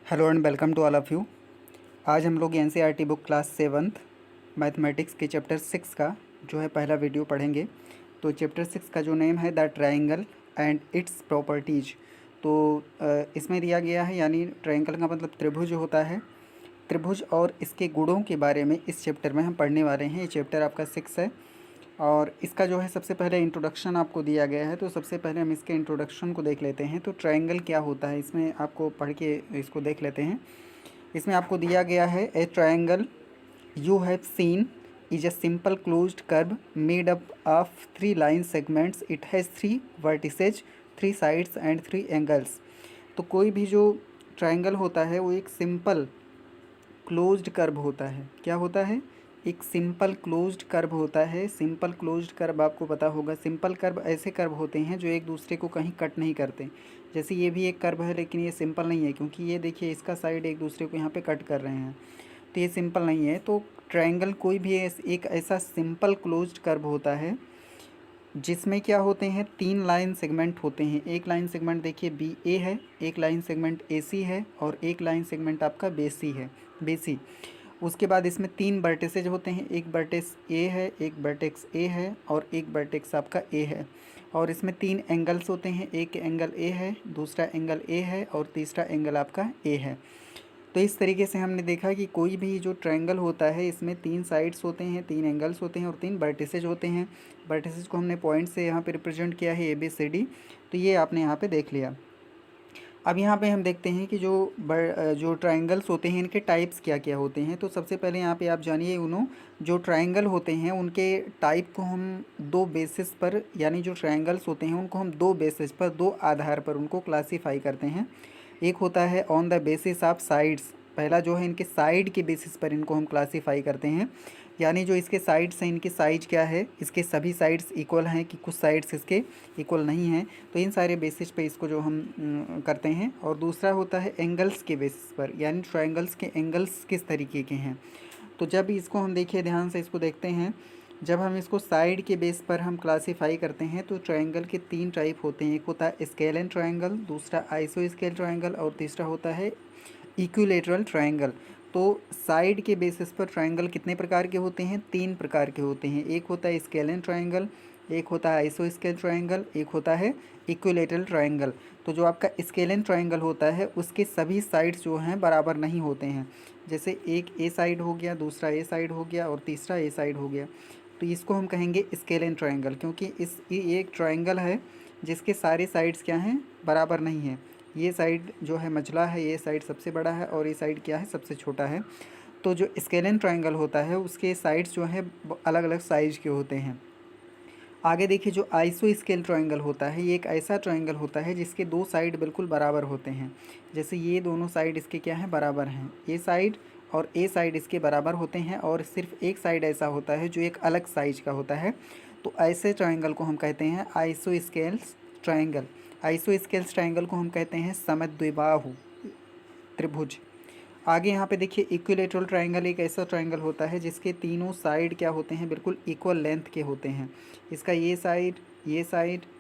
Hello and welcome to all of you. आज हम लोग NCERT book class 7th mathematics के चैप्टर 6 का जो है पहला वीडियो पढ़ेंगे। तो चैप्टर 6 का जो नेम है the triangle and its properties. तो इसमें दिया गया है, यानी ट्रायंगल का मतलब त्रिभुज होता है। त्रिभुज और इसके गुणों के बारे में इस चैप्टर में हम पढ़ने वाले हैं। ये चैप्टर आपका 6 है और इसका जो है सबसे पहले इंट्रोडक्शन आपको दिया गया है। तो सबसे पहले हम इसके इंट्रोडक्शन को देख लेते हैं। तो ट्रायंगल क्या होता है, इसमें आपको पढ़ के इसको देख लेते हैं। इसमें आपको दिया गया है ए triangle you have seen is a simple closed curve made up of 3 line segments. It has 3 vertices, 3 sides and 3 angles. तो कोई भी जो ट्रायंगल होता है वो एक सिंपल क्लोज्ड कर्व होता है। क्या होता है? एक सिंपल क्लोज्ड कर्व होता है। सिंपल क्लोज्ड कर्व आपको पता होगा। सिंपल कर्व ऐसे कर्व होते हैं जो एक दूसरे को कहीं कट नहीं करते। जैसे ये भी एक कर्व है लेकिन ये सिंपल नहीं है, क्योंकि ये देखिए इसका साइड एक दूसरे को यहाँ पे कट कर रहे हैं, तो ये सिंपल नहीं है। तो ट्रायंगल कोई भी एक ऐसा सिंपल क्लोज्ड कर्व होता है जिसमें क्या होते हैं, 3 लाइन सेगमेंट होते हैं। एक लाइन सेगमेंट देखिए बी ए है, एक लाइन सेगमेंट ए सी है और एक लाइन सेगमेंट आपका बी सी। उसके बाद इसमें 3 वर्टिसेज होते हैं। एक वर्टेक्स ए है, एक वर्टेक्स ए है और एक वर्टेक्स आपका ए है। और इसमें 3 एंगल्स होते हैं। एक एंगल ए है, दूसरा एंगल ए है और तीसरा एंगल आपका ए है। तो इस तरीके से हमने देखा कि कोई भी जो ट्रायंगल होता है इसमें 3 साइड्स होते हैं, 3 एंगल्स होते हैं और 3 वर्टिसेज होते हैं। वर्टिसेज को हमने पॉइंट से यहाँ पे रिप्रेजेंट किया है ABCD। तो ये आपने यहाँ पे देख लिया। अब यहाँ पे हम देखते हैं कि जो ट्रायंगल्स होते हैं इनके टाइप्स क्या क्या होते हैं। तो सबसे पहले यहाँ पे आप जानिए जो ट्रायंगल होते हैं उनके टाइप को हम 2 बेसिस पर, यानी जो ट्रायंगल्स होते हैं उनको हम 2 बेसिस पर, 2 आधार पर उनको क्लासीफाई करते हैं। एक होता है on the basis of sides. पहला जो है इनके साइड के बेसिस पर इनको हम क्लासीफाई करते हैं, यानी जो इसके साइड्स हैं इनकी साइज क्या है, इसके सभी साइड्स इक्वल हैं कि कुछ साइड्स इसके इक्वल नहीं हैं। तो इन सारे बेसिस पे इसको जो हम करते हैं। और दूसरा होता है एंगल्स के बेसिस पर, यानी ट्रायंगल्स के एंगल्स किस तरीके के हैं। तो जब इसको हम देखिए ध्यान से इसको देखते हैं, जब हम इसको साइड के बेस पर हम क्लासीफाई करते हैं तो ट्रायंगल के 3 टाइप होते हैं। एक होता है स्केलेन ट्रायंगल, दूसरा आइसोस्केल ट्रायंगल और तीसरा होता है इक्विलेटरल ट्रायंगल। तो साइड के बेसिस पर ट्रायंगल कितने प्रकार के होते हैं? 3 प्रकार के होते हैं। एक होता है स्केलेन ट्रायंगल, एक होता है आइसोस्केल ट्रायंगल, एक होता है इक्विलेटरल ट्रायंगल। तो जो आपका स्केलेन ट्रायंगल होता है उसके सभी साइड्स जो हैं बराबर नहीं होते हैं। जैसे एक ए साइड हो गया, दूसरा ए साइड हो गया और तीसरा ए साइड हो गया, तो इसको हम कहेंगे स्केलेन ट्रायंगल, क्योंकि ये एक ट्रायंगल है जिसके सारे साइड्स क्या हैं, बराबर नहीं है। ये साइड जो है मझला है, ये साइड सबसे बड़ा है और ये साइड क्या है, सबसे छोटा है। तो जो स्केलेन ट्रायंगल होता है उसके साइड्स जो है अलग अलग साइज के होते हैं। आगे देखिए जो आइसो स्केल ट्रायंगल होता है, ये एक ऐसा ट्रायंगल होता है जिसके 2 साइड बिल्कुल बराबर होते हैं। जैसे ये दोनों साइड इसके क्या हैं, बराबर हैं। ए साइड और ए साइड इसके बराबर होते हैं और सिर्फ एक साइड ऐसा होता है जो एक अलग साइज का होता है। तो ऐसे ट्रायंगल को हम कहते हैं iso scales triangle. Iso scales triangle को हम कहते हैं समद्विबाहु त्रिभुज। आगे यहाँ पे देखिए इक्विलेटरल ट्रायंगल एक ऐसा ट्रायंगल होता है जिसके तीनों साइड क्या होते हैं, बिल्कुल इक्वल लेंथ के होते हैं। इसका ये साइड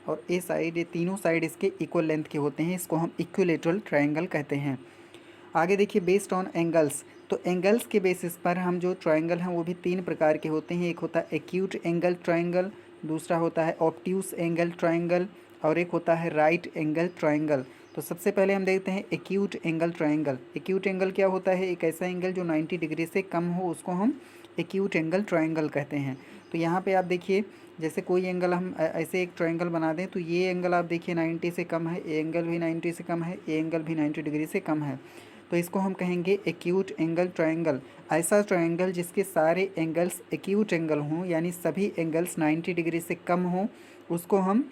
और ये साइड, ये तीनों साइड इसके इक्वल लेंथ के होते हैं। इसको हम इक्विलेटरल ट्रायंगल कहते हैं। आगे देखिए बेस्ड ऑन एंगल्स। तो एंगल्स के बेसिस पर हम जो ट्रायंगल हैं वो भी 3 प्रकार के होते हैं। एक होता है एक्यूट एंगल ट्रायंगल, दूसरा होता है ऑब्ट्यूस एंगल ट्रायंगल और एक होता है राइट एंगल ट्रायंगल। तो सबसे पहले हम देखते हैं acute angle triangle. Acute angle क्या होता है? एक ऐसा एंगल जो 90 डिग्री से कम हो उसको हम एक्यूट एंगल ट्रायंगल कहते हैं। तो यहाँ पे आप देखिए, जैसे कोई एंगल हम ऐसे एक ट्रायंगल बना दें तो ये एंगल आप देखिए 90 से कम है, ये एंगल भी 90 से कम है, ये एंगल भी 90 डिग्री से कम है। तो इसको हम कहेंगे एक्यूट एंगल ट्रायंगल। ऐसा ट्रायंगल जिसके सारे एंगल्स एक्यूट एंगल हों, यानी सभी एंगल्स 90 डिग्री से कम हों, उसको हम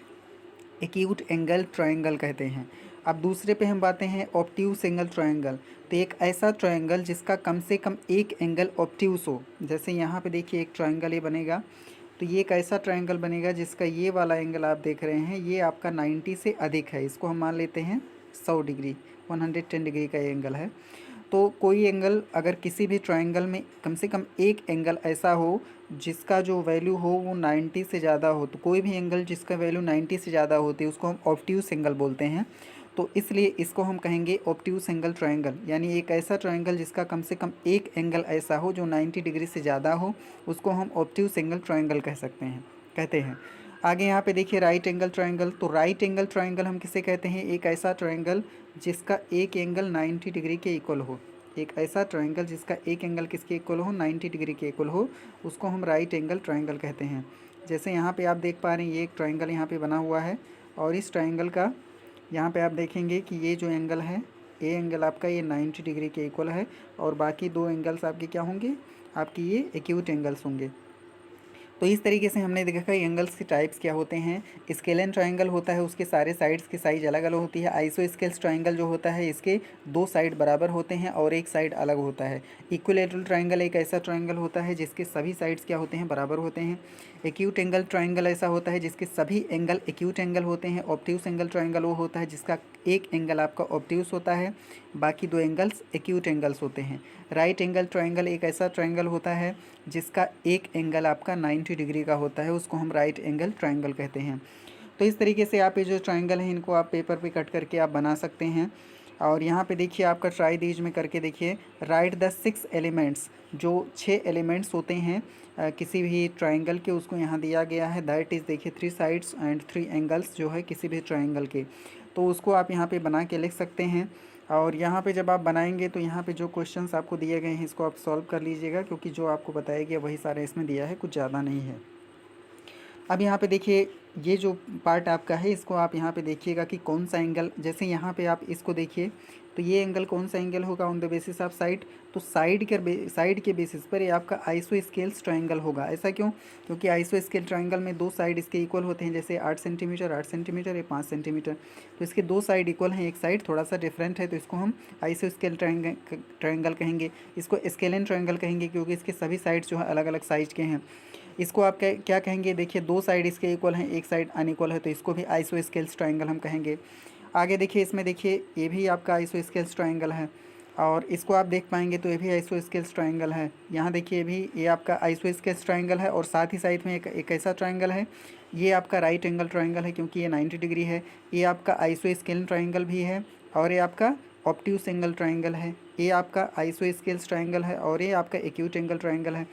एक्यूट एंगल ट्रायंगल कहते हैं। अब दूसरे पे हम बातें हैं ऑब्ट्यूस एंगल ट्रायंगल। तो एक ऐसा ट्रायंगल जिसका कम से कम एक एंगल ऑब्ट्यूस हो। जैसे यहाँ पे देखिए एक ट्रायंगल ये बनेगा, तो ये एक ऐसा ट्रायंगल बनेगा जिसका ये वाला एंगल आप देख रहे हैं ये आपका 90 से अधिक है। इसको हम मान लेते हैं 100 डिग्री, 110 डिग्री का एंगल है। तो कोई एंगल अगर किसी भी ट्रायंगल में कम से कम एक एंगल ऐसा हो जिसका जो वैल्यू हो वो 90 से ज़्यादा हो, तो कोई भी एंगल जिसका वैल्यू 90 से ज़्यादा होती है उसको हम ऑब्ट्यूस एंगल बोलते हैं। तो इसलिए इसको हम कहेंगे ऑब्ट्यूज एंगल ट्रायंगल, यानी एक ऐसा ट्रायंगल जिसका कम से कम एक एंगल ऐसा हो जो 90 डिग्री से ज़्यादा हो, उसको हम ऑब्ट्यूज एंगल ट्रायंगल कहते हैं। आगे यहाँ पे देखिए राइट एंगल ट्रायंगल। तो राइट एंगल ट्रायंगल हम किसे कहते हैं? एक ऐसा ट्रायंगल जिसका एक एंगल 90 डिग्री के इक्वल हो। एक ऐसा ट्रायंगल जिसका एक एंगल किसके इक्वल हो? 90 डिग्री के इक्वल हो, उसको हम राइट एंगल ट्रायंगल कहते हैं। जैसे यहाँ पे आप देख पा रहे हैं, ये एक ट्रायंगल यहाँ पे बना हुआ है और इस ट्रायंगल का यहाँ पे आप देखेंगे कि ये जो एंगल है, ए एंगल आपका ये 90 डिग्री के इक्वल है और बाकी दो एंगल्स आपके क्या होंगे? आपकी ये एक्यूट एंगल्स होंगे। तो इस तरीके से हमने देखा एंगल्स के टाइप्स क्या होते हैं। स्केलन ट्रायंगल होता है, उसके सारे साइड्स की साइज अलग अलग होती है। आइसोस्केल्स ट्रायंगल जो होता है, इसके दो साइड बराबर होते हैं और एक साइड अलग होता है। इक्विलैटरल ट्रायंगल एक ऐसा ट्रायंगल होता है जिसके सभी साइड्स क्या होते हैं? बराबर होते हैं। एक्यूट एंगल ट्रायंगल ऐसा होता है जिसके सभी एंगल एक्यूट एंगल होते हैं। ऑब्ट्यूज एंगल ट्रायंगल वो होता है जिसका एक एंगल आपका ऑब्ट्यूज होता है, बाकी दो एंगल्स एक्यूट एंगल्स होते हैं। राइट एंगल ट्रायंगल एक ऐसा ट्रायंगल होता है जिसका एक एंगल आपका 90 डिग्री का होता है, उसको हम राइट एंगल ट्रायंगल कहते हैं। तो इस तरीके से आप ये जो ट्रायंगल है इनको आप पेपर पे कट करके आप बना सकते हैं। और यहाँ पे देखिए आपका ट्राई दीज में करके देखिए, राइट द 6 एलिमेंट्स, जो 6 एलिमेंट्स होते हैं किसी भी ट्रायंगल के, उसको यहाँ दिया गया है। दैट इज़ देखिए 3 साइड्स एंड 3 एंगल्स जो है किसी भी ट्रायंगल के, तो उसको आप यहाँ पे बना के लिख सकते हैं। और यहाँ पे जब आप बनाएंगे तो यहाँ पे जो क्वेश्चंस आपको दिए गए हैं इसको आप सॉल्व कर लीजिएगा, क्योंकि जो आपको बताया गया वही सारे इसमें दिया है, कुछ ज़्यादा नहीं है। अब यहाँ पे देखिए ये जो पार्ट आपका है इसको आप यहाँ पे देखिएगा कि कौन सा एंगल, जैसे यहाँ पे आप इसको देखिए तो ये एंगल कौन सा एंगल होगा on the basis of side, तो साइड के बेसिस पर ये आपका आइसोस्केल्स ट्रायंगल होगा। ऐसा क्यों? क्योंकि आइसोस्केल ट्रायंगल में दो साइड इसके इक्वल होते हैं, जैसे 8 सेंटीमीटर 8 सेंटीमीटर, ये 5 सेंटीमीटर, तो इसके दो साइड इक्वल हैं, एक साइड थोड़ा सा डिफरेंट है, तो इसको हम आइसोस्केल ट्रायंगल कहेंगे। इसको स्केलन ट्रायंगल कहेंगे क्योंकि इसके सभी साइड्स जो है अलग अलग साइज के हैं। इसको आप क्या कहेंगे? देखिए दो साइड इसके इक्वल हैं, एक साइड अनइक्वल है, तो इसको भी आइसोस्केल्स ट्रायंगल हम कहेंगे। आगे देखिए इसमें देखिए ये भी आपका आइसोस्केल्स ट्रायंगल है और इसको आप देख पाएंगे तो ये भी आइसोस्केल्स ट्रायंगल है। यहाँ देखिए भी ये आपका आइसोस्केल्स ट्रायंगल है और साथ ही साइड में एक ऐसा ट्रायंगल है, ये आपका राइट एंगल ट्रायंगल है क्योंकि ये 90 डिग्री है। ये आपका आइसोस्केल ट्रायंगल भी है और ये आपका ऑब्ट्यूज एंगल ट्रायंगल है। ये आपका आइसोस्केल्स ट्रायंगल है और ये आपका एक्यूट एंगल ट्रायंगल है।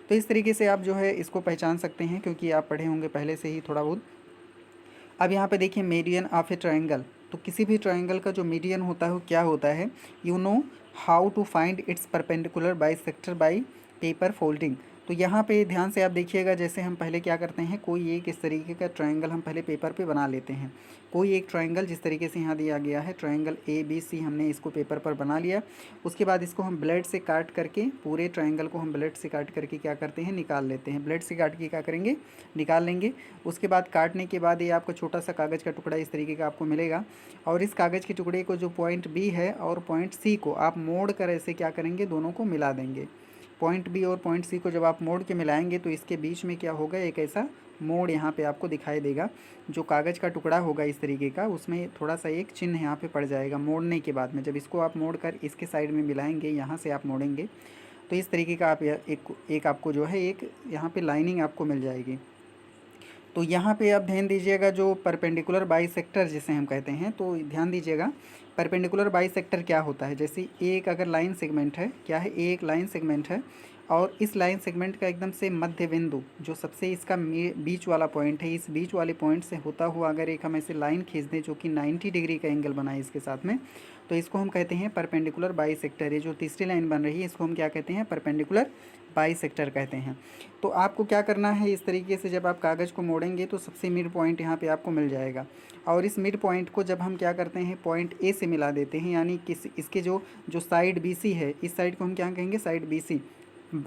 तो इस तरीके से आप जो है इसको पहचान सकते हैं, क्योंकि आप पढ़े होंगे पहले से ही थोड़ा बहुत। अब यहाँ पे देखिए मीडियन ऑफ ए ट्रायंगल, तो किसी भी ट्रायंगल का जो मीडियन होता है वो क्या होता है? You know how to find its perpendicular bisector by paper folding. तो यहाँ पे ध्यान से आप देखिएगा, जैसे हम पहले क्या करते हैं, कोई एक इस तरीके का ट्रायंगल हम पहले पेपर पे बना लेते हैं। कोई एक ट्रायंगल जिस तरीके से यहाँ दिया गया है, ट्रायंगल ABC, हमने इसको पेपर पर बना लिया। उसके बाद इसको हम ब्लेड से काट करके, पूरे ट्रायंगल को हम ब्लेड से काट करके क्या करते हैं? निकाल लेते हैं। ब्लेड से काट के क्या करेंगे? निकाल लेंगे। उसके बाद काटने के बाद ये आपको छोटा सा कागज़ का टुकड़ा इस तरीके का आपको मिलेगा और इस कागज़ के टुकड़े को जो पॉइंट B है और पॉइंट C को आप मोड़ कर ऐसे क्या करेंगे? दोनों को मिला देंगे। पॉइंट B और पॉइंट C को जब आप मोड़ के मिलाएंगे तो इसके बीच में क्या होगा? एक ऐसा मोड़ यहाँ पे आपको दिखाई देगा। जो कागज़ का टुकड़ा होगा इस तरीके का, उसमें थोड़ा सा एक चिन्ह यहाँ पे पड़ जाएगा मोड़ने के बाद में। जब इसको आप मोड़ कर इसके साइड में मिलाएंगे, यहाँ से आप मोड़ेंगे तो इस तरीके का आप एक आपको जो है एक यहाँ पे लाइनिंग आपको मिल जाएगी। तो यहाँ पे आप ध्यान दीजिएगा, जो परपेंडिकुलर बाइसेक्टर जिसे हम कहते हैं, तो ध्यान दीजिएगा परपेंडिकुलर बाइसेक्टर क्या होता है। जैसे एक अगर लाइन सेगमेंट है, क्या है? एक लाइन सेगमेंट है और इस लाइन सेगमेंट का एकदम से मध्य बिंदु, जो सबसे इसका बीच वाला पॉइंट है, इस बीच वाले पॉइंट से होता हुआ अगर एक हम ऐसे लाइन खींच दें जो कि 90 डिग्री का एंगल बनाए इसके साथ में, तो इसको हम कहते हैं परपेंडिकुलर बाइसेक्टर। ये जो तीसरी लाइन बन रही है इसको हम क्या कहते हैं? परपेंडिकुलर बाइसेक्टर कहते हैं। तो आपको क्या करना है, इस तरीके से जब आप कागज़ को मोड़ेंगे तो सबसे मिड पॉइंट यहाँ पे आपको मिल जाएगा और इस मिड पॉइंट को जब हम क्या करते हैं? पॉइंट A से मिला देते हैं, यानी इसके जो साइड BC है, इस साइड को हम क्या कहेंगे? Side BC।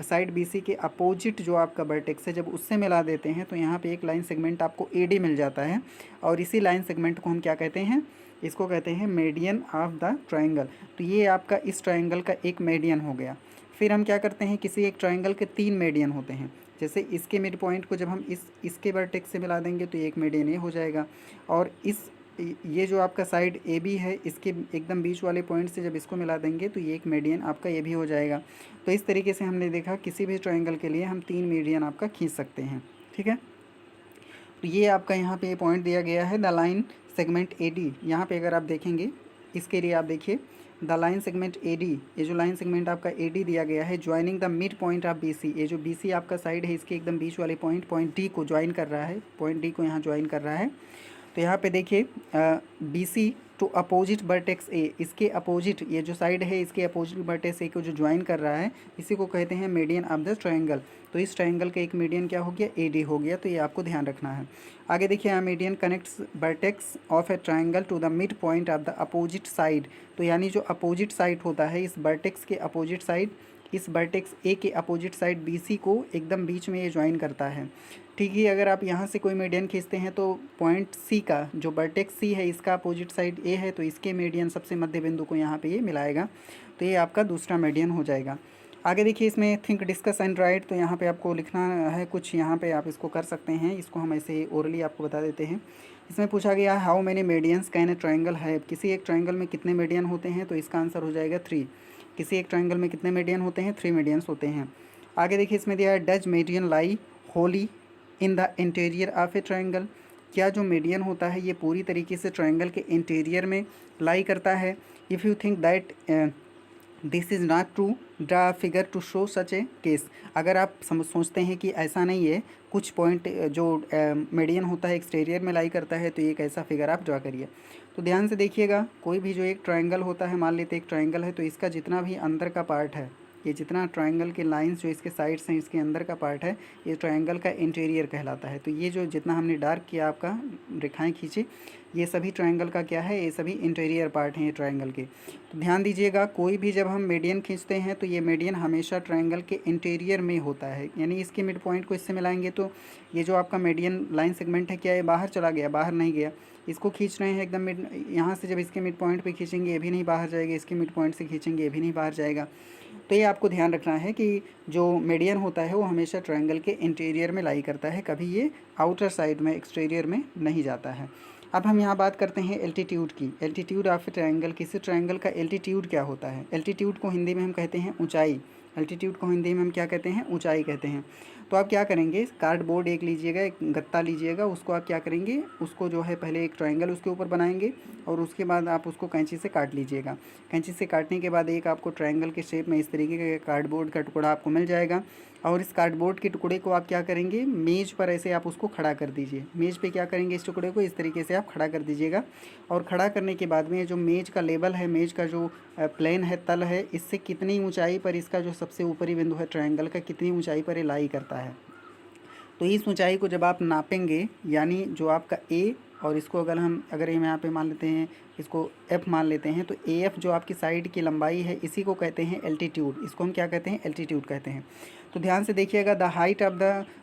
साइड BC के अपोजिट जो आपका वर्टेक्स है, जब उससे मिला देते हैं तो यहाँ पे एक लाइन सेगमेंट आपको AD मिल जाता है और इसी लाइन सेगमेंट को हम क्या कहते हैं? इसको कहते हैं मीडियन ऑफ द ट्रायंगल। तो ये आपका इस ट्रायंगल का एक मीडियन हो गया। फिर हम क्या करते हैं? किसी एक ट्रायंगल के 3 मीडियन होते हैं। जैसे इसके मिड पॉइंट को जब हम इसके वर्टेक्स से मिला देंगे तो एक मीडियन ये हो जाएगा और ये जो आपका साइड AB है, इसके एकदम बीच वाले पॉइंट से जब इसको मिला देंगे तो ये एक मीडियन आपका ये भी हो जाएगा। तो इस तरीके से हमने देखा किसी भी ट्रायंगल के लिए हम 3 मीडियन आपका खींच सकते हैं। ठीक है, तो ये आपका यहाँ पे पॉइंट दिया गया है the line segment A D. यहाँ पे अगर आप देखेंगे इसके लिए आप देखिए the line segment A D, ये जो लाइन सेगमेंट आपका ए डी दिया गया है joining the mid point of B C, ये जो बी सी आपका साइड है इसके एकदम बीच वाले पॉइंट डी को ज्वाइन कर रहा है, पॉइंट डी को यहाँ ज्वाइन कर रहा है। तो यहाँ पे देखिए B C to opposite vertex A, इसके अपोजिट ये जो साइड है इसके अपोजिट वर्टेक्स ए को जो ज्वाइन कर रहा है इसी को कहते हैं मीडियन ऑफ द ट्रायंगल। तो इस ट्रायंगल का एक मीडियन क्या हो गया, ए डी हो गया। तो ये आपको ध्यान रखना है। आगे देखिए यहाँ median connects vertex of a triangle to the mid point of the opposite side. तो यानी जो अपोजिट साइड होता है इस वर्टेक्स के अपोजिट साइड, इस वर्टेक्स ए के अपोजिट साइड बी सी को एकदम बीच में ये ज्वाइन करता है। ठीक है, अगर आप यहाँ से कोई मीडियन खींचते हैं तो पॉइंट सी का जो वर्टेक्स सी है इसका अपोजिट साइड ए है, तो इसके मीडियन सबसे मध्य बिंदु को यहाँ पे ये मिलाएगा। तो ये आपका दूसरा मीडियन हो जाएगा। आगे देखिए इसमें थिंक डिस्कस एंड राइट, तो यहाँ पे आपको लिखना है कुछ, यहाँ पे आप इसको कर सकते हैं। इसको हम ऐसे ओरली आपको बता देते हैं। इसमें पूछा गया है how many medians can a triangle है, किसी एक ट्रायंगल में कितने मीडियन होते हैं, तो इसका आंसर हो जाएगा 3। किसी एक ट्रायंगल में कितने मीडियन होते हैं, 3 मीडियंस होते हैं। आगे देखिए इसमें दिया है does median lie Holi in the interior of a triangle, क्या जो मीडियन होता है ये पूरी तरीके से ट्रायंगल के इंटीरियर में लाई करता है। If you think that this is not true draw figure to show such a case, अगर आप सोचते हैं कि ऐसा नहीं है, कुछ पॉइंट जो मीडियन होता है एक्सटीरियर में लाई करता है, तो एक ऐसा फिगर आप ड्रा करिए। तो ध्यान से देखिएगा, कोई भी जो एक ट्रायंगल होता है, मान लेते एक ट्रायंगल है, तो इसका जितना भी अंदर का पार्ट है, ये जितना ट्रायंगल के लाइंस जो इसके साइड्स हैं इसके अंदर का पार्ट है, ये ट्रायंगल का इंटीरियर कहलाता है। तो ये जो जितना हमने डार्क किया आपका रेखाएं खींचे, ये सभी ट्रायंगल का क्या है, ये सभी इंटीरियर पार्ट हैं ये ट्रायंगल के। तो ध्यान दीजिएगा, कोई भी जब हम मीडियन खींचते हैं तो ये मीडियन हमेशा ट्रायंगल के इंटीरियर में होता है, यानी इसके मिड पॉइंट को इससे मिलाएंगे तो ये जो आपका मीडियन लाइन सेगमेंट है क्या ये बाहर चला गया, बाहर नहीं गया। इसको खींच रहे हैं एकदम मिड, यहाँ से जब इसके मिड पॉइंट पे खींचेंगे ये भी नहीं बाहर जाएगा, इसके मिड पॉइंट से खींचेंगे ये भी नहीं बाहर जाएगा। तो ये आपको ध्यान रखना है कि जो मीडियन होता है वो हमेशा ट्रायंगल के इंटीरियर में लाई करता है, कभी ये आउटर साइड में एक्सटीरियर में नहीं जाता है। अब हम यहाँ बात करते हैं एल्टीट्यूड की। एल्टीट्यूड ऑफ ए ट्रायंगल, किसी ट्रायंगल का एल्टीट्यूड क्या होता है। एल्टीट्यूड को हिंदी में हम कहते हैं ऊंचाई। एल्टीट्यूड को हिंदी में हम क्या कहते हैं, ऊंचाई कहते हैं। तो आप क्या करेंगे, कार्डबोर्ड एक लीजिएगा, एक गत्ता लीजिएगा, उसको आप क्या करेंगे, उसको जो है पहले एक ट्रायंगल उसके ऊपर बनाएंगे और उसके बाद आप उसको कैंची से काट लीजिएगा। कैंची से काटने के बाद एक आपको ट्रायंगल के शेप में इस तरीके का कार्डबोर्ड का टुकड़ा आपको मिल जाएगा। और इस कार्डबोर्ड के टुकड़े को आप क्या करेंगे, मेज़ पर ऐसे आप उसको खड़ा कर दीजिए। मेज़ पे क्या करेंगे, इस टुकड़े को इस तरीके से आप खड़ा कर दीजिएगा। और खड़ा करने के बाद में जो मेज़ का लेवल है, मेज़ का जो प्लेन है, तल है, इससे कितनी ऊंचाई पर इसका जो सबसे ऊपरी बिंदु है ट्रायंगल का, कितनी ऊंचाई पर ये लाई करता है। तो इस ऊंचाई को जब आप नापेंगे, यानी जो आपका ए और इसको अगर हम यहाँ पे मान लेते हैं, इसको एफ़ मान लेते हैं, तो ए एफ़ जो आपकी साइड की लंबाई है इसी को कहते हैं एल्टीट्यूड। इसको हम क्या कहते हैं, एल्टीट्यूड कहते हैं। तो ध्यान से देखिएगा, the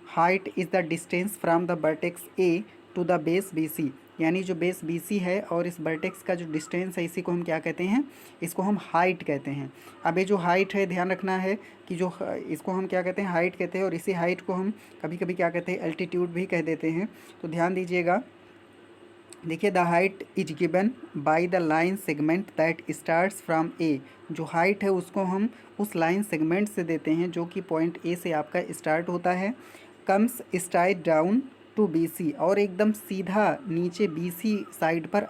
height is the distance from the vertex A to the base B C, यानी जो बेस बी सी है और इस वर्टेक्स का जो डिस्टेंस है इसी को हम क्या कहते हैं, इसको हम हाइट कहते हैं। अब ये जो हाइट है, ध्यान रखना है कि जो इसको हम क्या कहते हैं, हाइट कहते हैं। और इसी हाइट को हम कभी कभी क्या कहते हैं, एल्टीट्यूड भी कह देते हैं। तो ध्यान दीजिएगा, देखिए the height is given by the line segment that starts from A, जो हाइट है उसको हम उस लाइन सेगमेंट से देते हैं जो कि पॉइंट ए से आपका स्टार्ट होता है, comes straight down to B C, और एकदम सीधा नीचे बी सी साइड पर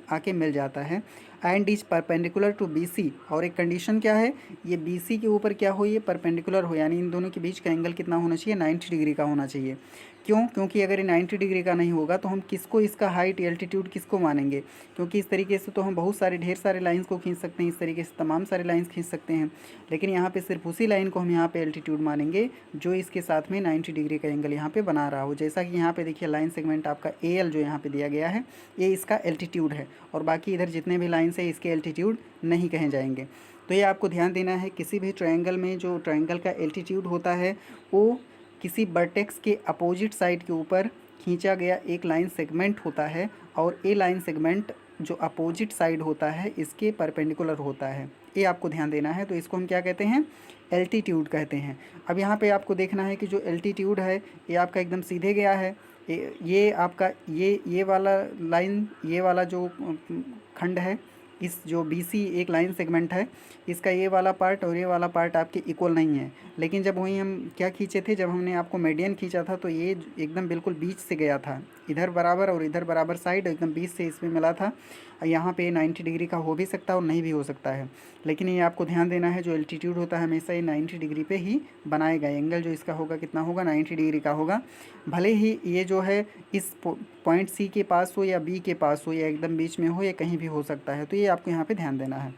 आके मिल जाता है, and is perpendicular to B C. और एक कंडीशन क्या है, ये बी सी के ऊपर क्या हो, ये परपेंडिकुलर हो, यानी इन दोनों के बीच का एंगल कितना होना चाहिए, 90 डिग्री का होना चाहिए। क्यों, क्योंकि अगर ये 90 डिग्री का नहीं होगा तो हम किसको, इसका हाइट एल्टीट्यूड किसको मानेंगे, क्योंकि इस तरीके से तो हम बहुत सारे ढेर सारे लाइंस को खींच सकते हैं, इस तरीके से तमाम सारे लाइंस खींच सकते हैं, लेकिन यहाँ पे सिर्फ उसी लाइन को हम यहाँ पे एल्टीट्यूड मानेंगे जो इसके साथ में 90 डिग्री का एंगल यहाँ पे बना रहा हो। जैसा कि यहाँ पे देखिए लाइन सेगमेंट आपका ए एल जो यहाँ पे दिया गया है, ये इसका एल्टीट्यूड है, और बाकी इधर जितने भी लाइन्स है इसके एल्टीट्यूड नहीं कहे जाएंगे। तो ये आपको ध्यान देना है, किसी भी ट्रायंगल में जो ट्रायंगल का एल्टीट्यूड होता है वो किसी वर्टेक्स के अपोजिट साइड के ऊपर खींचा गया एक लाइन सेगमेंट होता है, और ए लाइन सेगमेंट जो अपोजिट साइड होता है इसके परपेंडिकुलर होता है। ये आपको ध्यान देना है। तो इसको हम क्या कहते हैं, एल्टीट्यूड कहते हैं। अब यहाँ पे आपको देखना है कि जो एल्टीट्यूड है ये आपका एकदम सीधे गया है, ये आपका ये वाला लाइन, ये वाला जो खंड है, इस जो बी सी एक लाइन सेगमेंट है, इसका ये वाला पार्ट और ये वाला पार्ट आपके इक्वल नहीं है। लेकिन जब वहीं हम क्या खींचे थे, जब हमने आपको मीडियन खींचा था तो ये एकदम बिल्कुल बीच से गया था, इधर बराबर और इधर बराबर साइड एकदम बीच से इसमें मिला था। यहाँ पे 90 डिग्री का हो भी सकता है और नहीं भी हो सकता है, लेकिन ये आपको ध्यान देना है, जो एल्टीट्यूड होता है हमेशा ये 90 डिग्री पे ही बनाएगा। एंगल जो इसका होगा कितना होगा, 90 डिग्री का होगा। भले ही ये जो है इस पॉइंट सी के पास हो या बी के पास हो या एकदम बीच में हो या कहीं भी हो सकता है, तो ये आपको यहाँ पे ध्यान देना है।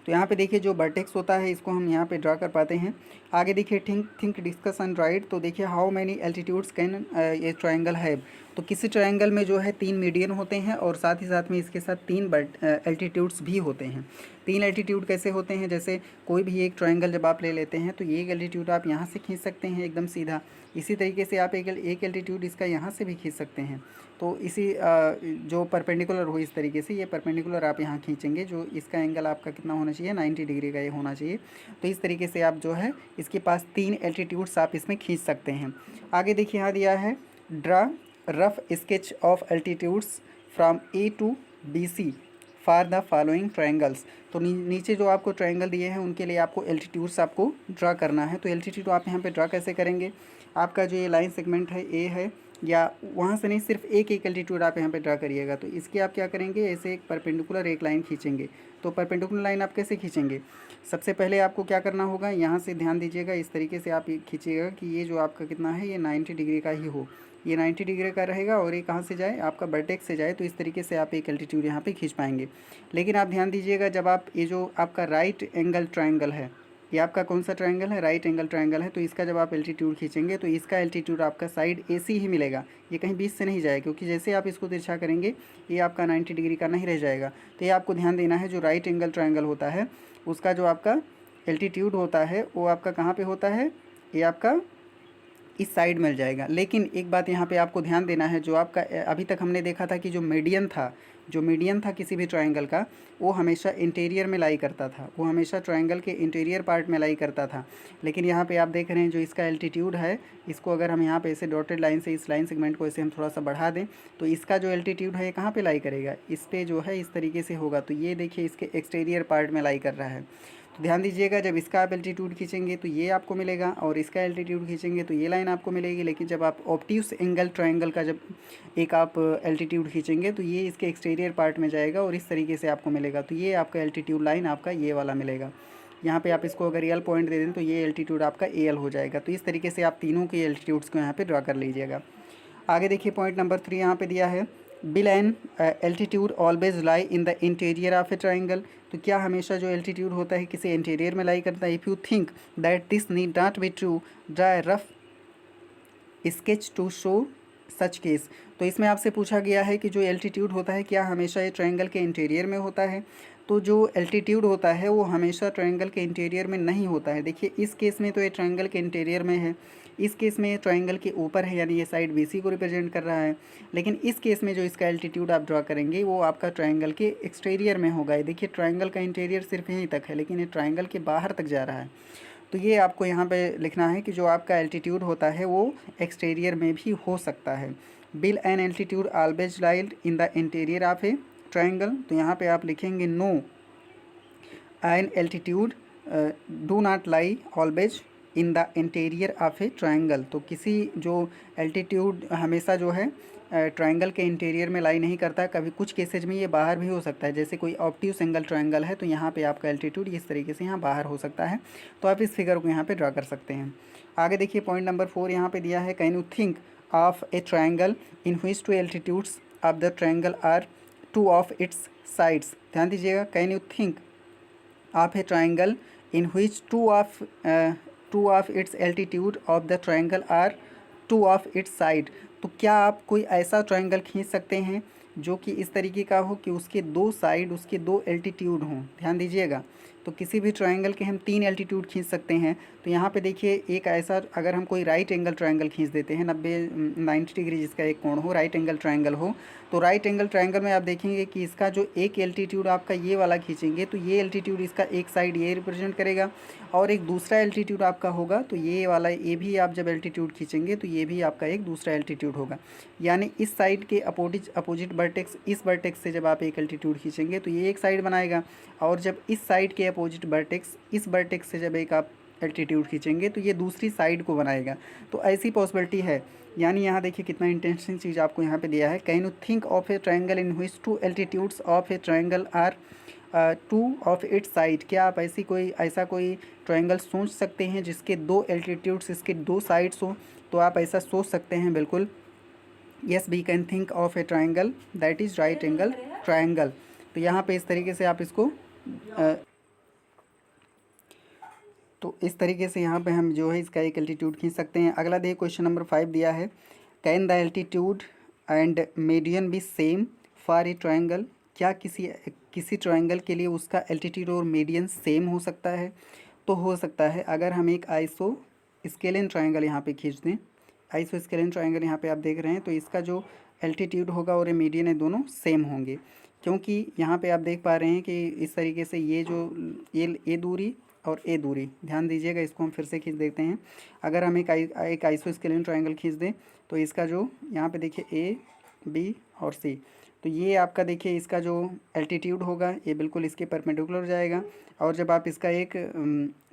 तो यहाँ पे देखिए जो वर्टेक्स होता है इसको हम यहाँ पे ड्रा कर पाते हैं। आगे देखिए थिंक डिस्कस एंड राइट। तो देखिए हाउ मैनी एल्टीट्यूड्स कैन ये ट्रायंगल हैव। तो किसी ट्रायंगल में जो है 3 मीडियन होते हैं और साथ ही साथ में इसके साथ 3 एल्टीट्यूड्स भी होते हैं। 3 एल्टीट्यूड कैसे होते हैं, जैसे कोई भी एक ट्रायंगल जब आप ले लेते हैं तो ये एक एल्टीट्यूड आप यहाँ से खींच सकते हैं एकदम सीधा। इसी तरीके से आप एक एल्टीट्यूड इसका यहाँ से भी खींच सकते हैं। तो इसी जो परपेंडिकुलर हो इस तरीके से ये परपेंडिकुलर आप यहाँ खींचेंगे, जो इसका एंगल आपका कितना होना चाहिए, 90 डिग्री का ये होना चाहिए। तो इस तरीके से आप जो है इसके पास 3 एल्टीट्यूड्स आप इसमें खींच सकते हैं। आगे देखिए यहाँ दिया है draw rough sketch of altitudes from A to B C for the following triangles. तो नीचे जो आपको ट्रायंगल दिए हैं उनके लिए आपको एल्टीट्यूड्स आपको ड्रा करना है। तो एल्टीट्यूड आप यहाँ पे ड्रा कैसे करेंगे, आपका जो ये लाइन सेगमेंट है ए है, या वहाँ से नहीं सिर्फ एक एल्टीट्यूड आप यहाँ पे ड्रा करिएगा। तो इसके आप क्या करेंगे, ऐसे एक परपेंडिकुलर एक लाइन खींचेंगे। तो परपेंडिकुलर लाइन आप कैसे खींचेंगे, सबसे पहले आपको क्या करना होगा, यहाँ से ध्यान दीजिएगा, इस तरीके से आप खींचिएगा कि ये जो आपका कितना है ये 90 डिग्री का ही हो, ये 90 डिग्री का रहेगा और ये कहाँ से जाए, आपका वर्टेक्स से जाए। तो इस तरीके से आप एक एल्टीट्यूड यहाँ पे खींच पाएंगे। लेकिन आप ध्यान दीजिएगा, जब आप ये जो आपका राइट एंगल ट्रायंगल है, ये आपका कौन सा ट्रायंगल है, राइट एंगल ट्रायंगल है, तो इसका जब आप एल्टीट्यूड खींचेंगे तो इसका एल्टीट्यूड आपका साइड AC ही मिलेगा, ये कहीं बीच से नहीं जाएगा, क्योंकि जैसे आप इसको तिरछा करेंगे ये आपका 90 डिग्री का नहीं रह जाएगा। तो ये आपको ध्यान देना है, जो राइट एंगल ट्रायंगल होता है उसका जो आपका एल्टीट्यूड होता है वो आपका कहाँ पे होता है, ये आपका इस साइड मिल जाएगा। लेकिन एक बात यहाँ पे आपको ध्यान देना है, जो आपका अभी तक हमने देखा था कि जो मीडियन था किसी भी ट्रायंगल का, वो हमेशा इंटीरियर में लाई करता था, वो हमेशा ट्रायंगल के इंटीरियर पार्ट में लाई करता था। लेकिन यहाँ पे आप देख रहे हैं जो इसका एल्टीट्यूड है, इसको अगर हम यहाँ पे ऐसे डॉटेड लाइन से इस लाइन सेगमेंट को ऐसे हम थोड़ा सा बढ़ा दें तो इसका जो एल्टीट्यूड है कहाँ पे लाई करेगा, इस पे जो है इस तरीके से होगा। तो ये देखिए इसके एक्सटीरियर पार्ट में लाई कर रहा है। तो ध्यान दीजिएगा, जब इसका आप एल्टीट्यूड खींचेंगे तो ये आपको मिलेगा और इसका एल्टीट्यूड खींचेंगे तो ये लाइन आपको मिलेगी। लेकिन जब आप ऑब्ट्यूस एंगल ट्रायंगल का जब एक आप एल्टीट्यूड खींचेंगे तो ये इसके एक्सटीरियर पार्ट में जाएगा और इस तरीके से आपको मिलेगा। तो ये आपका एल्टीट्यूड लाइन आपका ये वाला मिलेगा। यहाँ पे आप इसको अगर रियल पॉइंट दे दें तो ये एल्टीट्यूड आपका AL हो जाएगा। तो इस तरीके से आप तीनों के एल्टीट्यूड्स को यहाँ पे ड्रा कर लीजिएगा। आगे देखिए पॉइंट नंबर 3 यहाँ पे दिया है, will an altitude always lie in the interior of a triangle. तो क्या हमेशा जो एल्टीट्यूड होता है किसी इंटीरियर में लाई करता है। If you think that this need not be true, draw a rough sketch to show such case. तो इसमें आपसे पूछा गया है कि जो एल्टीट्यूड होता है क्या हमेशा ये ट्रायंगल के इंटीरियर में होता है। तो जो एल्टीट्यूड होता है वो हमेशा ट्रायंगल के इंटीरियर में नहीं होता है। देखिए इस केस में तो ये ट्रायंगल के इंटीरियर में है, इस केस में ये ट्रायंगल के ऊपर है, यानी ये साइड BC को रिप्रेजेंट कर रहा है। लेकिन इस केस में जो इसका एल्टीट्यूड आप ड्रा करेंगे वो आपका ट्रायंगल के एक्सटीरियर में होगा। देखिए ट्रायंगल का इंटीरियर सिर्फ यहीं तक है, लेकिन ये ट्रायंगल के बाहर तक जा रहा है। तो ये आपको यहाँ पे लिखना है कि जो आपका एल्टीट्यूड होता है वो एक्सटीरियर में भी हो सकता है। Will an altitude always lied in the interior of a triangle. तो यहाँ पे आप लिखेंगे no an altitude do not lie always in the interior of a triangle. तो किसी जो एल्टीट्यूड हमेशा जो है ट्रायंगल के इंटीरियर में लाई नहीं करता, कभी कुछ केसेज में ये बाहर भी हो सकता है। जैसे कोई ऑब्ट्यूस एंगल ट्रायंगल है तो यहाँ पे आपका एल्टीट्यूड इस तरीके से यहाँ बाहर हो सकता है। तो आप इस फिगर को यहाँ पे ड्रा कर सकते हैं। आगे देखिए पॉइंट नंबर 4 यहाँ पे दिया है, can you think of a triangle in which two altitudes of the triangle are two of its sides. ध्यान दीजिएगा, can you think of a triangle in which two of its altitude of the triangle are two of its side. तो क्या आप कोई ऐसा triangle खींच सकते हैं जो कि इस तरीके का हो कि उसके 2 साइड उसके 2 एल्टीट्यूड हों। ध्यान दीजिएगा, तो किसी भी ट्रायंगल के हम 3 एल्टीट्यूड खींच सकते हैं। तो यहाँ पे देखिए एक ऐसा, अगर हम कोई राइट एंगल ट्रायंगल खींच देते हैं 90 डिग्री जिसका एक कोण हो, राइट एंगल ट्रायंगल हो, तो राइट एंगल ट्रायंगल में आप देखेंगे कि इसका जो एक एल्टीट्यूड आपका ये वाला खींचेंगे तो ये एल्टीट्यूड इसका एक साइड ये रिप्रेजेंट करेगा और एक दूसरा एल्टीट्यूड आपका होगा तो ये वाला, ये भी आप जब एल्टीट्यूड खींचेंगे तो ये भी आपका एक दूसरा एल्टीट्यूड होगा। यानी इस साइड के अपोजिट वर्टेक्स, इस वर्टेक्स से जब आप एक एल्टीट्यूड खींचेंगे तो ये एक साइड बनाएगा, और जब इस साइड के अपोजिट वर्टेक्स, इस वर्टेक्स से जब एक आप एल्टीट्यूड खींचेंगे तो ये दूसरी साइड को बनाएगा। तो ऐसी पॉसिबिलिटी है यानी यहाँ देखिए कितना इंटरेस्टिंग चीज़ आपको यहाँ पे दिया है। Can you think of a triangle in which two altitudes of a triangle are two of its side. क्या आप ऐसा कोई ट्राइंगल सोच सकते हैं जिसके दो एल्टीट्यूड्स, इसके दो साइड्स हों? तो आप ऐसा सोच सकते हैं बिल्कुल। Yes, we can think of a triangle that is right angle triangle. तो यहाँ पे इस तरीके से आप इसको तो इस तरीके से यहाँ पे हम जो है इसका एक एल्टीट्यूड खींच सकते हैं। अगला देखिए क्वेश्चन नंबर 5 दिया है, can the altitude and median B same for a triangle. क्या किसी ट्राइंगल के लिए उसका एल्टीट्यूड और मीडियन सेम हो सकता है? तो हो सकता है। अगर हम एक आइसो स्केलिन ट्राइंगल यहाँ पे खींच दें, आइसो स्केलिन ट्राइंगल यहाँ पे आप देख रहे हैं, तो इसका जो एल्टीट्यूड होगा और मीडियन है दोनों सेम होंगे, क्योंकि यहाँ पे आप देख पा रहे हैं कि इस तरीके से ये जो ये दूरी और ए दूरी, ध्यान दीजिएगा, इसको हम फिर से खींच देते हैं। अगर हम एक आइसोस्केलिन ट्रायंगल खींच दें तो इसका जो यहाँ पे देखिए ए बी और सी, तो ये आपका देखिए इसका जो एल्टीट्यूड होगा ये बिल्कुल इसके परपेंडिकुलर जाएगा, और जब आप इसका एक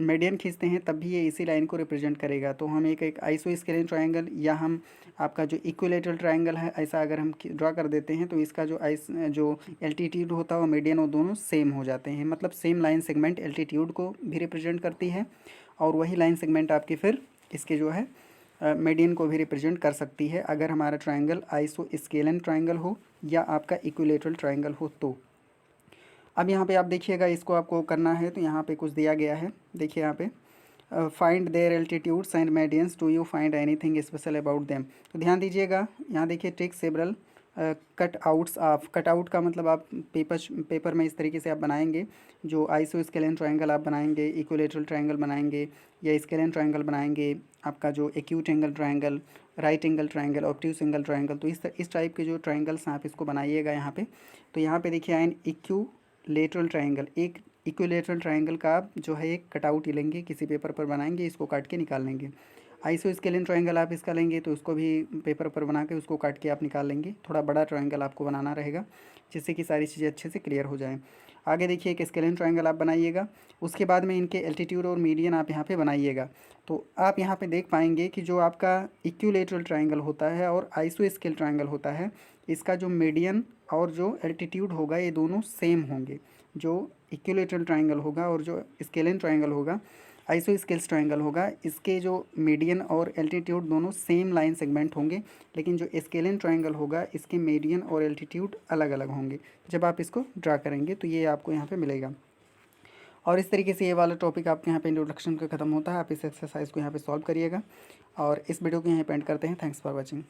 मीडियन खींचते हैं तब भी ये इसी लाइन को रिप्रेजेंट करेगा। तो हम एक आइसोस्केलिन ट्रायंगल या हम आपका जो इक्विलेटरल ट्रायंगल है ऐसा अगर हम ड्रा कर देते हैं तो इसका जो एल्टीट्यूड होता है और मीडियन वो दोनों सेम हो जाते हैं। मतलब सेम लाइन सेगमेंट एल्टीट्यूड को भी रिप्रेजेंट करती है और वही लाइन सेगमेंट आपकी फिर इसके जो है मीडियन को भी रिप्रेजेंट कर सकती है, अगर हमारा ट्रायंगल आइसोस्केलिन ट्रायंगल हो या आपका इक्विलेटरल ट्रायंगल हो तो। अब यहाँ पे आप देखिएगा, इसको आपको करना है तो यहाँ पे कुछ दिया गया है। देखिए यहाँ पे find their altitudes and medians, do you find anything special about them. तो ध्यान दीजिएगा, यहाँ देखिए take several cut outs of. Cut out का मतलब आप पेपर में इस तरीके से आप बनाएंगे, जो आइसोस्केलिन ट्रायंगल आप बनाएंगे, इक्विलेटरल ट्रायंगल बनाएंगे या स्केलिन ट्रायंगल बनाएंगे, आपका जो acute angle triangle, right angle triangle, obtuse angle triangle, तो इस टाइप के जो ट्रायंगल्स आप इसको बनाइएगा यहाँ पे। तो यहाँ पे देखिए एन इक्विलेटरल ट्रायंगल, एक इक्विलेटरल ट्रायंगल का आप जो है एक कटआउट ही लेंगे, किसी पेपर पर बनाएंगे, इसको काट के निकाल लेंगे। आइसोस्केलिन ट्रायंगल आप इसका लेंगे तो उसको भी पेपर पर बना के उसको काट के आप निकाल लेंगे। थोड़ा बड़ा ट्रायंगल आपको बनाना रहेगा जिससे कि सारी चीज़ें अच्छे से क्लियर हो जाएं। आगे देखिए एक स्केलिन ट्रायंगल आप बनाइएगा, उसके बाद में इनके एल्टीट्यूड और मीडियन आप यहाँ पे बनाइएगा। तो आप यहाँ पे देख पाएंगे कि जो आपका इक्विलेटरल ट्रायंगल होता है और आइसोस्केल ट्रायंगल होता है, इसका जो मीडियन और जो एल्टीट्यूड होगा ये दोनों सेम होंगे। जो इक्विलेटरल ट्रायंगल होगा और जो स्केलिन ट्रायंगल होगा, आइसोस्केल्स ट्रायंगल होगा, इसके जो मीडियन और एल्टीट्यूड दोनों सेम लाइन सेगमेंट होंगे, लेकिन जो स्केलिन ट्रायंगल होगा इसके मीडियन और एल्टीट्यूड अलग अलग होंगे। जब आप इसको ड्रा करेंगे तो ये आपको यहाँ पे मिलेगा। और इस तरीके से ये वाला टॉपिक आपके यहाँ पे इंट्रोडक्शन का खत्म होता है। आप इस एक्सरसाइज को यहाँ पे सॉल्व करिएगा और इस वीडियो को यहाँ पे एंड करते हैं। Thanks for watching.